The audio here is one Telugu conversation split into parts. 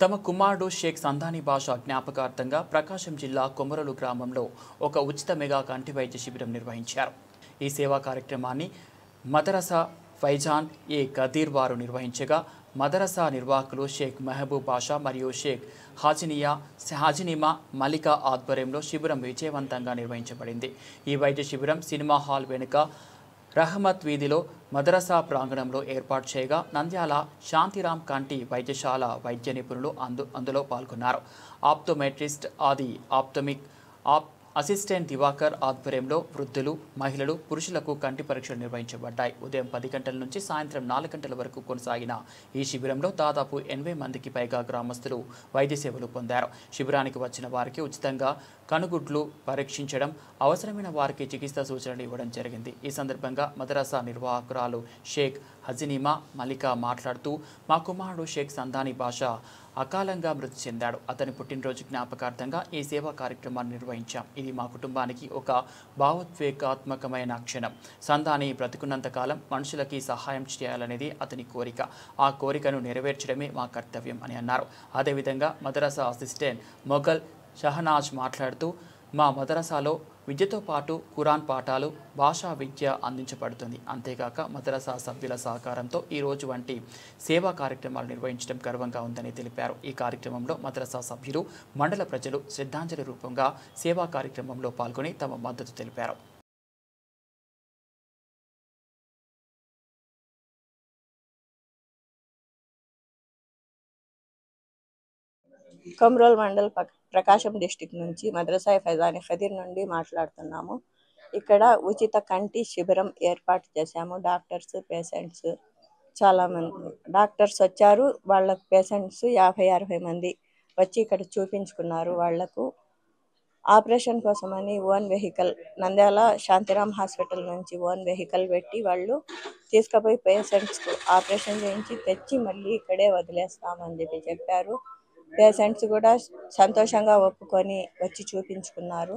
తమ కుమారుడు షేక్ సంధాని బాషా జ్ఞాపకార్థంగా ప్రకాశం జిల్లా కొమరలు గ్రామంలో ఒక ఉచిత మెగా కంటి వైద్య శిబిరం నిర్వహించారు. ఈ సేవా కార్యక్రమాన్ని మదరసా ఫైజాన్ ఏ కదీర్ వారు నిర్వహించగా మదరసా నిర్వాహకులు షేక్ మెహబూబ్ బాషా మరియు షేక్ హాజినిమా మలికా ఆధ్వర్యంలో శిబిరం విజయవంతంగా నిర్వహించబడింది. ఈ వైద్య శిబిరం సినిమా హాల్ వెనుక రహమత్ వీధిలో మదరసా ప్రాంగణంలో ఏర్పాటు చేయగా నంద్యాల శాంతిరాం కంటి వైద్యశాల వైద్య నిపుణులు అందులో పాల్గొన్నారు. ఆప్టోమెట్రిస్ట్ ఆది ఆప్టమిక్ అసిస్టెంట్ దివాకర్ ఆధ్వర్యంలో వృద్ధులు, మహిళలు, పురుషులకు కంటి పరీక్షలు నిర్వహించబడ్డాయి. ఉదయం 10 గంటల నుంచి సాయంత్రం 4 గంటల వరకు కొనసాగిన ఈ శిబిరంలో దాదాపు 80 మందికి పైగా గ్రామస్తులు వైద్య సేవలు పొందారు. శిబిరానికి వచ్చిన వారికి ఉచితంగా కనుగుడ్లు పరీక్షించడం, అవసరమైన వారికి చికిత్స సూచనలు ఇవ్వడం జరిగింది. ఈ సందర్భంగా మదరసా నిర్వాహకురాలు షేక్ హజినిమా మలికా మాట్లాడుతూ, మా కుమారుడు షేక్ సంధాని బాషా అకాలంగా మృతి చెందాడు. అతని పుట్టినరోజు జ్ఞాపకార్థంగా ఈ సేవా కార్యక్రమాన్ని నిర్వహించాం. ఇది మా కుటుంబానికి ఒక భావోద్వేగాత్మకమైన క్షణం. సంధాని బ్రతికున్నంత కాలం మనుషులకి సహాయం చేయాలనేది అతని కోరిక. ఆ కోరికను నెరవేర్చడమే మా కర్తవ్యం అని అన్నారు. అదేవిధంగా మదరసా అసిస్టెంట్ మొఘల్ షహనాజ్ మాట్లాడుతూ, మా మదరసాలో విద్యతో పాటు ఖురాన్ పాఠాలు, భాషా విద్య అందించబడుతుంది. అంతేకాక మదరసా సభ్యుల సహకారంతో ఈరోజు వంటి సేవా కార్యక్రమాలు నిర్వహించడం గర్వంగా ఉందని తెలిపారు. ఈ కార్యక్రమంలో మదరసా సభ్యులు, మండల ప్రజలు శ్రద్ధాంజలి రూపంగా సేవా కార్యక్రమంలో పాల్గొని తమ మద్దతు తెలిపారు. కొమరోల్ మండల్ ప్రకాశం డిస్టిక్ నుంచి మదరసా ఫైజాన్ ఖదీర్ నుండి మాట్లాడుతున్నాము. ఇక్కడ ఉచిత కంటి శిబిరం ఏర్పాటు చేశాము. డాక్టర్స్, పేషెంట్స్ చాలామంది డాక్టర్స్ వచ్చారు. వాళ్ళ పేషెంట్స్ 50-60 మంది వచ్చి ఇక్కడ చూపించుకున్నారు. వాళ్లకు ఆపరేషన్ కోసమని own vehicle Nandyal Shantiram hospital నుంచి ఓన్ వెహికల్ పెట్టి వాళ్ళు తీసుకుపోయి పేషెంట్స్కు ఆపరేషన్ చేయించి తెచ్చి మళ్ళీ ఇక్కడే వదిలేస్తామని చెప్పారు. పేషెంట్స్ కూడా సంతోషంగా ఒప్పుకొని వచ్చి చూపించుకున్నారు.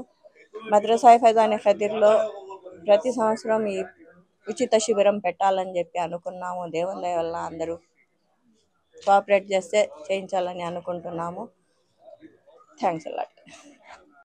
మదరసా ఫైజాన్ ఖదీర్లో ప్రతి సంవత్సరం ఈ ఉచిత శిబిరం పెట్టాలని చెప్పి అనుకున్నాము. దేవుని దయ వల్ల అందరూ కోఆపరేట్ చేస్తే చేయించాలని అనుకుంటున్నాము. Thanks a lot.